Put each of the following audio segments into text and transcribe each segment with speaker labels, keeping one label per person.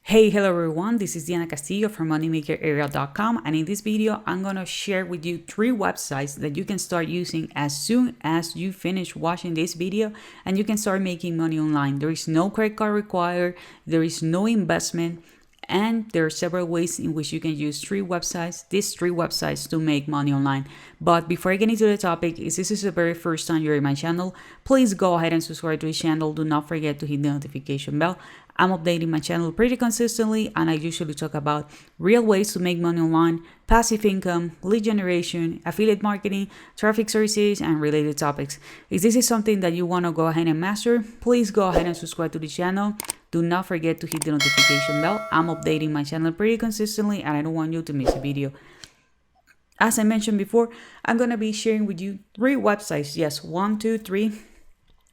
Speaker 1: Hey, hello everyone, this is Diana Castillo from moneymakerarea.com, and in this video I'm going to share with you 3 websites that you can start using as soon as you finish watching this video and you can start making money online. There is no credit card required, there is no investment, and there are several ways in which you can use these three websites to make money online. But before I get into the topic, if this is the very first time you're in my channel, please go ahead and subscribe to the channel. Do not forget to hit the notification bell. I'm updating my channel pretty consistently, and I usually talk about real ways to make money online, passive income, lead generation, affiliate marketing, traffic sources, and related topics. If this is something that you want to go ahead and master, please go ahead and subscribe to the channel. Do not forget to hit the notification bell. I'm updating my channel pretty consistently, and I don't want you to miss a video. As I mentioned before, I'm going to be sharing with you 3 websites. Yes, 1, 2, 3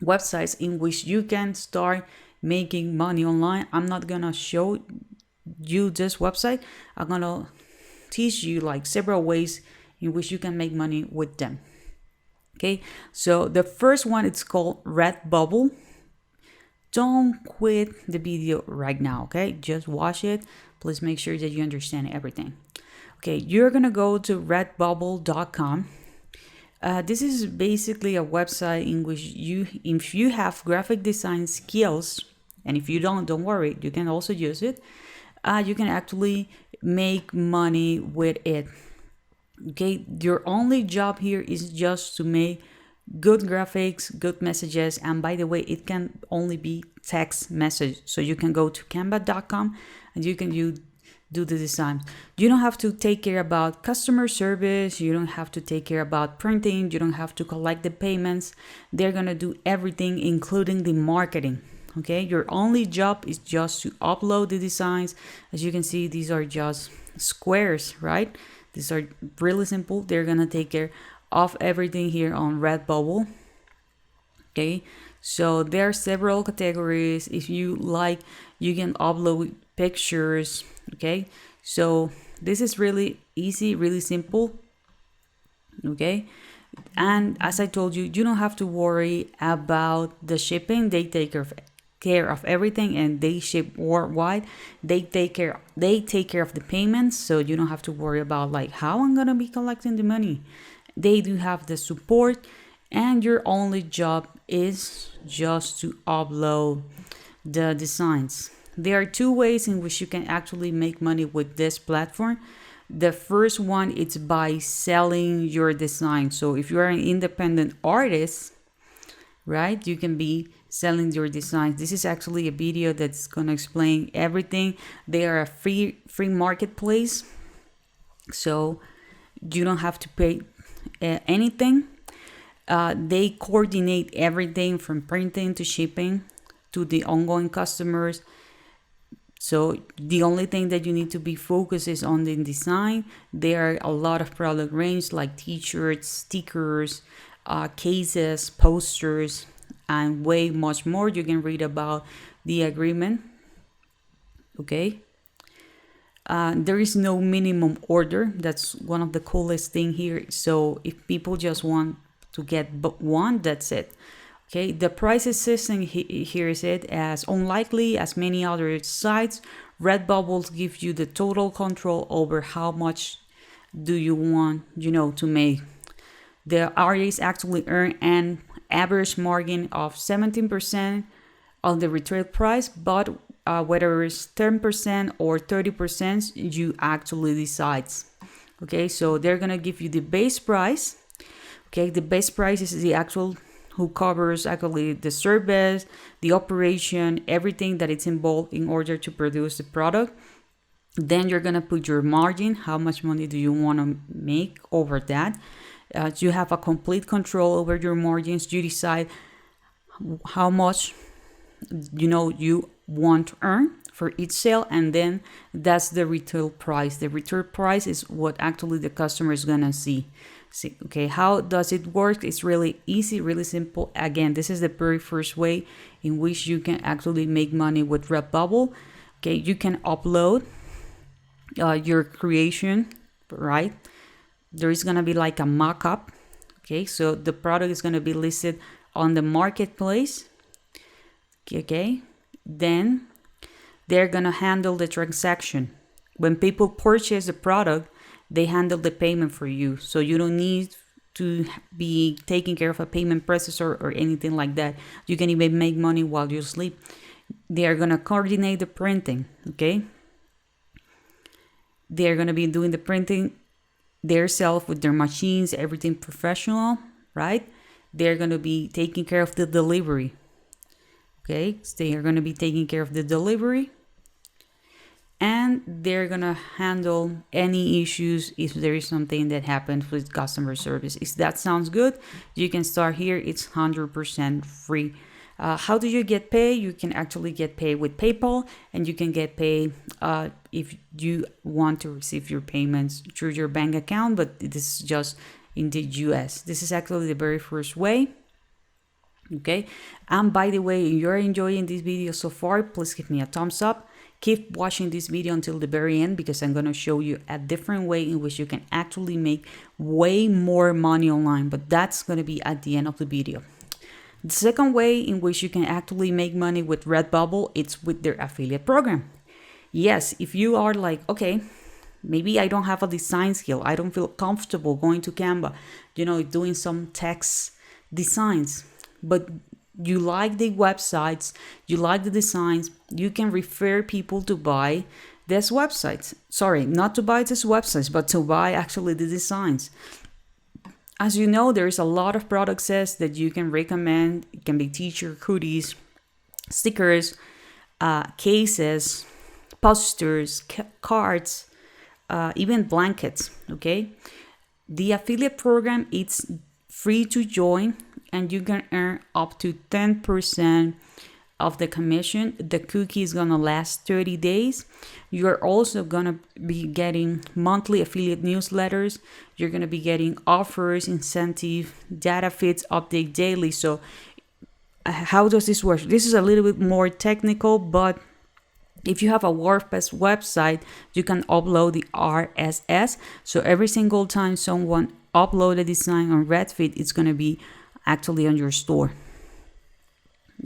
Speaker 1: websites in which you can start making money online. I'm not gonna show you this website. I'm gonna teach you like several ways in which you can make money with them. Okay, so the first one, it's called Redbubble. Don't quit the video right now, okay? Just watch it. Please make sure that you understand everything. Okay, you're gonna go to redbubble.com. This is basically a website in which if you have graphic design skills, and if you don't worry, you can also use it. You can actually make money with it. Okay, your only job here is just to make good graphics, good messages, and by the way, it can only be text message. So you can go to canva.com and you can do the design. You don't have to take care about customer service. You don't have to take care about printing. You don't have to collect the payments. They're gonna do everything, including the marketing. Okay, your only job is just to upload the designs. As you can see, these are just squares, right? These are really simple. They're gonna take care of everything here on Redbubble. Okay, so there are several categories. If you like, you can upload pictures. Okay, so this is really easy, really simple. Okay, and as I told you, you don't have to worry about the shipping. They take care of everything, and they ship worldwide. They take care of the payments, so you don't have to worry about like how I'm gonna be collecting the money. They do have the support, and your only job is just to upload the designs. There are 2 ways in which you can actually make money with this platform. The first one is by selling your design. So if you are an independent artist, right, you can be selling your designs. This is actually a video that's going to explain everything. They are a free marketplace, so you don't have to pay anything. They coordinate everything from printing to shipping to the ongoing customers. So the only thing that you need to be focused is on the design. There are a lot of product range like t-shirts, stickers, cases, posters, and way much more. You can read about the agreement. Okay. There is no minimum order. That's one of the coolest thing here. So if people just want to get but one, that's it. Okay, the prices system here is it as unlikely as many other sites. Redbubble gives you the total control over how much do you want, to make. The artists actually earn an average margin of 17% on the retail price, but whether it's 10% or 30%, you actually decide. Okay, so they're gonna give you the base price. Okay, the base price is the actual who covers actually the service, the operation, everything that it's involved in order to produce the product. Then you're gonna put your margin. How much money do you want to make over that? You have a complete control over your margins. You decide how much you want to earn for each sale, and then that's the retail price. The retail price is what actually the customer is gonna see. Okay, how does it work? It's really easy, really simple. Again, this is the very first way in which you can actually make money with Redbubble. Okay, you can upload your creation, right? There is gonna be like a mock-up. Okay, so the product is gonna be listed on the marketplace. Okay, then they're gonna handle the transaction. When people purchase the product, they handle the payment for you. So you don't need to be taking care of a payment processor or anything like that. You can even make money while you sleep. They are gonna coordinate the printing, okay? They're gonna be doing the printing themselves with their machines, everything professional, right? They're gonna be taking care of the delivery, okay? So they are gonna be taking care of the delivery, and they're gonna handle any issues if there is something that happens with customer service. If that sounds good, you can start here. It's 100% free. How do you get paid? You can actually get paid with PayPal, and you can get paid if you want to receive your payments through your bank account, but this is just in the US. This is actually the very first way. Okay, and by the way, if you're enjoying this video so far, please give me a thumbs up. Keep watching this video until the very end, because I'm going to show you a different way in which you can actually make way more money online, but that's going to be at the end of the video. The second way in which you can actually make money with Redbubble, it's with their affiliate program. Yes, if you are like, okay, maybe I don't have a design skill, I don't feel comfortable going to Canva, doing some text designs, but you like the websites, you like the designs, you can refer people to buy these websites. Sorry, not to buy these websites, but to buy actually the designs. As you know, there's a lot of products that you can recommend. It can be t-shirt, hoodies, stickers, cases, posters, cards, even blankets, okay? The affiliate program, it's free to join, and you can earn up to 10% of the commission. The cookie is gonna last 30 days. You're also gonna be getting monthly affiliate newsletters. You're gonna be getting offers, incentive, data feeds, update daily. So how does this work? This is a little bit more technical, but if you have a WordPress website, you can upload the RSS. So every single time someone upload a design on Redfeed, it's gonna be actually on your store.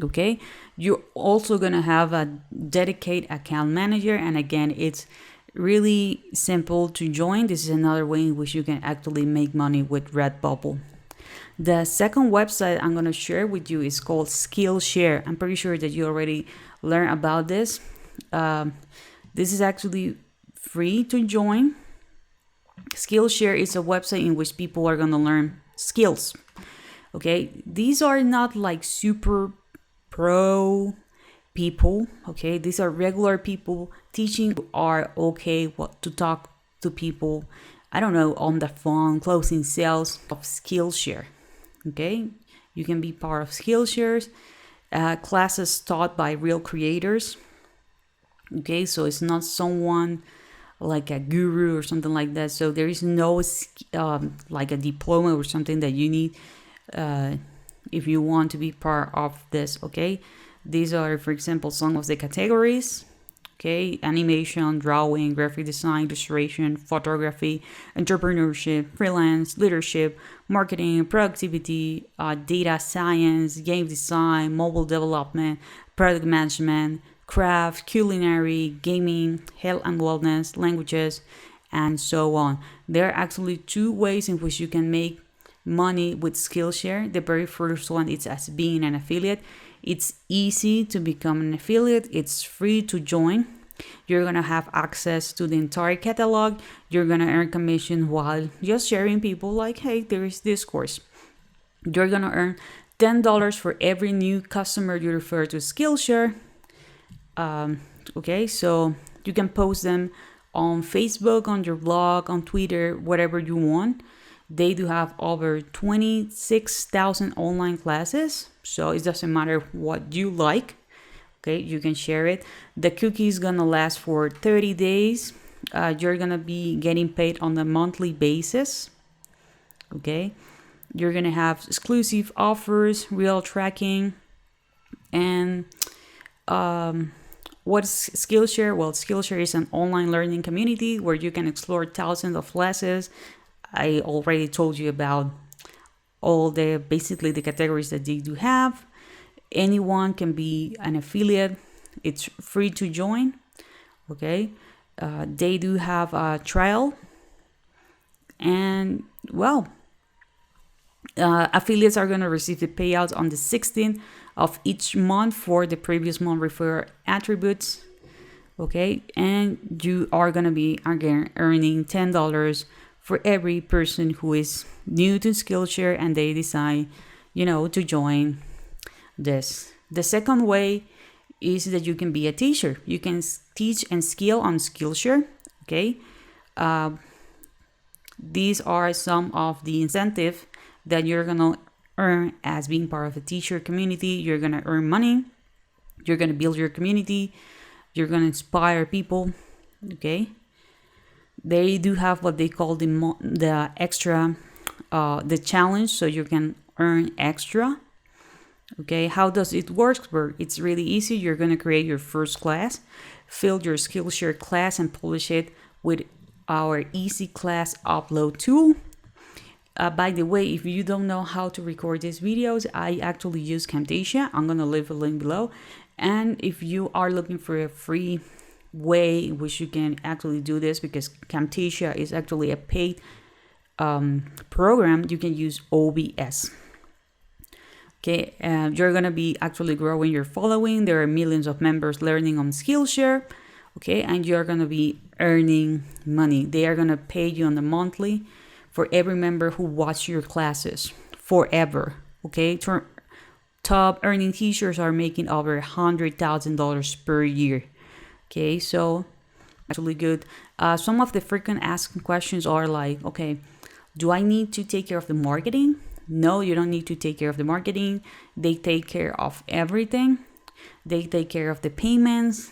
Speaker 1: Okay, you're also gonna have a dedicated account manager, and again, it's really simple to join. This is another way in which you can actually make money with Redbubble. The second website I'm gonna share with you is called Skillshare. I'm pretty sure that you already learned about this. This is actually free to join. Skillshare is a website in which people are gonna learn skills. Okay, these are not like super pro people, okay? These are regular people teaching who are okay what to talk to people, I don't know, on the phone, closing sales of Skillshare, okay? You can be part of Skillshare's classes taught by real creators, okay? So it's not someone like a guru or something like that. So there is no like a diploma or something that you need if you want to be part of this, okay? These are, for example, some of the categories, okay? Animation, drawing, graphic design, illustration, photography, entrepreneurship, freelance, leadership, marketing, productivity, data science, game design, mobile development, product management, craft, culinary, gaming, health and wellness, languages, and so on. There are actually two ways in which you can make money with Skillshare. The very first one is as being an affiliate. It's easy to become an affiliate. It's free to join. You're gonna have access to the entire catalog. You're gonna earn commission while just sharing people like, hey, there is this course. You're gonna earn $10 for every new customer you refer to Skillshare. Okay, so you can post them on Facebook, on your blog, on Twitter, whatever you want. They do have over 26,000 online classes, so it doesn't matter what you like. Okay, you can share it. The cookie is gonna last for 30 days. You're gonna be getting paid on a monthly basis. Okay, you're gonna have exclusive offers, real tracking, and what is Skillshare? Well, Skillshare is an online learning community where you can explore thousands of classes. I already told you about all basically the categories that they do have. Anyone can be an affiliate. It's free to join. Okay, they do have a trial, and well, affiliates are going to receive the payouts on the 16th of each month for the previous month referral attributes. Okay, and you are going to be again earning $10 for every person who is new to Skillshare and they decide, to join this. The second way is that you can be a teacher. You can teach and skill on Skillshare. Okay, these are some of the incentives that you're gonna earn as being part of the teacher community. You're gonna earn money. You're gonna build your community. You're gonna inspire people. Okay, they do have what they call the extra, the challenge, so you can earn extra. Okay, how does it work? It's really easy. You're going to create your first class, fill your Skillshare class, and publish it with our easy class upload tool. By the way, if you don't know how to record these videos, I actually use Camtasia. I'm going to leave a link below. And if you are looking for a free way in which you can actually do this, because Camtasia is actually a paid program, you can use OBS. Okay, you're gonna be actually growing your following. There are millions of members learning on Skillshare. Okay, and you're gonna be earning money. They are gonna pay you on the monthly for every member who watch your classes forever. Okay, top earning teachers are making over $100,000 per year. Okay, so actually good. Some of the frequent asked questions are like, okay, do I need to take care of the marketing? No, you don't need to take care of the marketing. They take care of everything. They take care of the payments.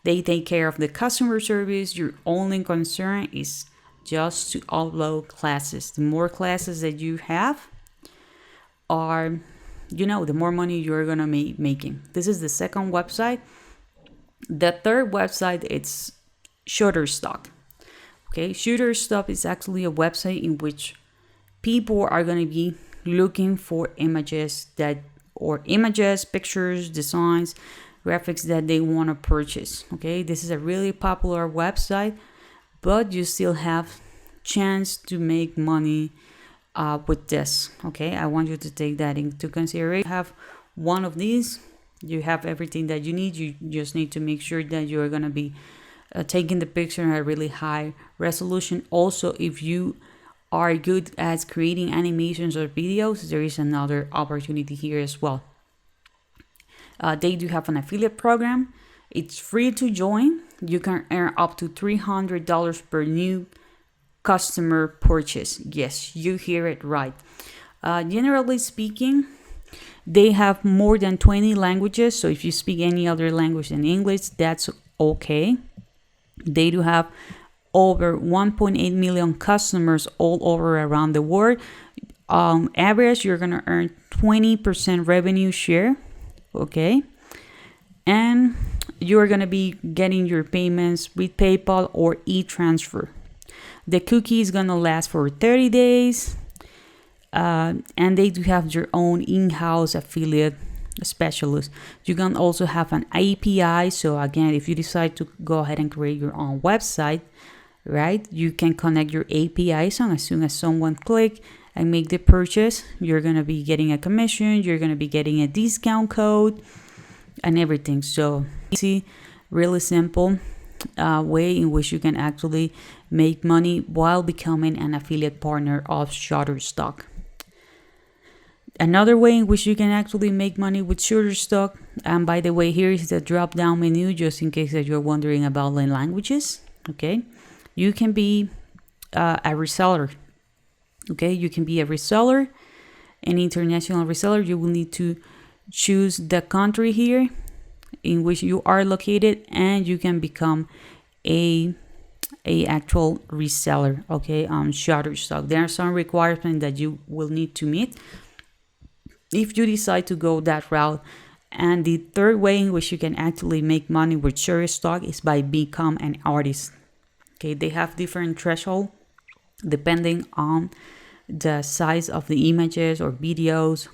Speaker 1: They take care of the customer service. Your only concern is just to upload classes. The more classes that you have are, the more money you're going to be making. This is the second website. The third website, it's Shutterstock. Okay, Shutterstock is actually a website in which people are going to be looking for images, pictures, designs, graphics that they want to purchase. Okay, this is a really popular website, but you still have chance to make money with this. Okay, I want you to take that into consideration. You have one of these, you have everything that you need. You just need to make sure that you're going to be taking the picture at a really high resolution. Also, if you are good at creating animations or videos, there is another opportunity here as well. They do have an affiliate program. It's free to join. You can earn up to $300 per new customer purchase. Yes, you hear it right. Generally speaking, they have more than 20 languages. So if you speak any other language than English, that's okay. They do have over 1.8 million customers all over around the world. Average, you're going to earn 20% revenue share. Okay. And you're going to be getting your payments with PayPal or e-transfer. The cookie is going to last for 30 days. And they do have your own in-house affiliate specialist. You can also have an API. So again, if you decide to go ahead and create your own website, right, you can connect your APIs on. As soon as someone click and make the purchase, you're going to be getting a commission, you're going to be getting a discount code and everything. So easy, really simple way in which you can actually make money while becoming an affiliate partner of Shutterstock. Another way in which you can actually make money with Shutterstock, and by the way, here is the drop down menu just in case that you're wondering about the languages. Okay, you can be a reseller. Okay, you can be a reseller, an international reseller. You will need to choose the country here in which you are located, and you can become a actual reseller. Okay, on Shutterstock. There are some requirements that you will need to meet if you decide to go that route. And the third way in which you can actually make money with Shutterstock is by become an artist. Okay, they have different thresholds depending on the size of the images or videos,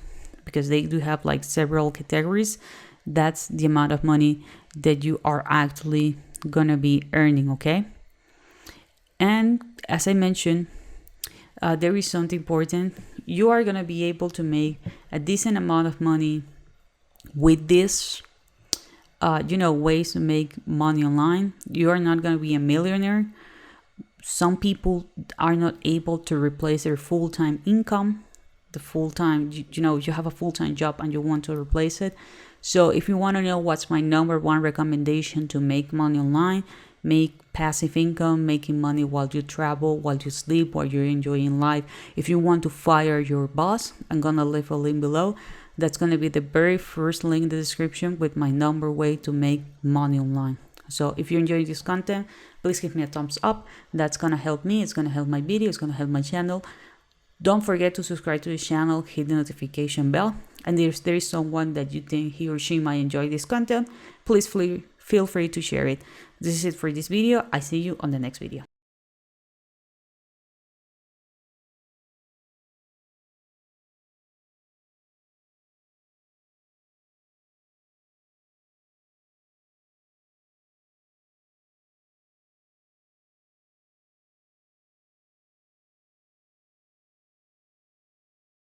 Speaker 1: because they do have like several categories. that's the amount of money that you are actually gonna be earning, okay? And as I mentioned, there is something important. You are gonna be able to make a decent amount of money with this ways to make money online. You are not gonna be a millionaire. Some people are not able to replace their full-time income. The full-time, you have a full-time job and you want to replace it. So if you want to know what's my number one recommendation to make money online, make passive income, making money while you travel, while you sleep, while you're enjoying life. If you want to fire your boss, I'm gonna leave a link below. That's gonna be the very first link in the description with my number way to make money online. So if you enjoy this content, please give me a thumbs up. That's gonna help me. It's gonna help my video. It's gonna help my channel. Don't forget to subscribe to the channel, hit the notification bell. And if there is someone that you think he or she might enjoy this content, please feel free to share it. This is it for this video. I see you on the next video.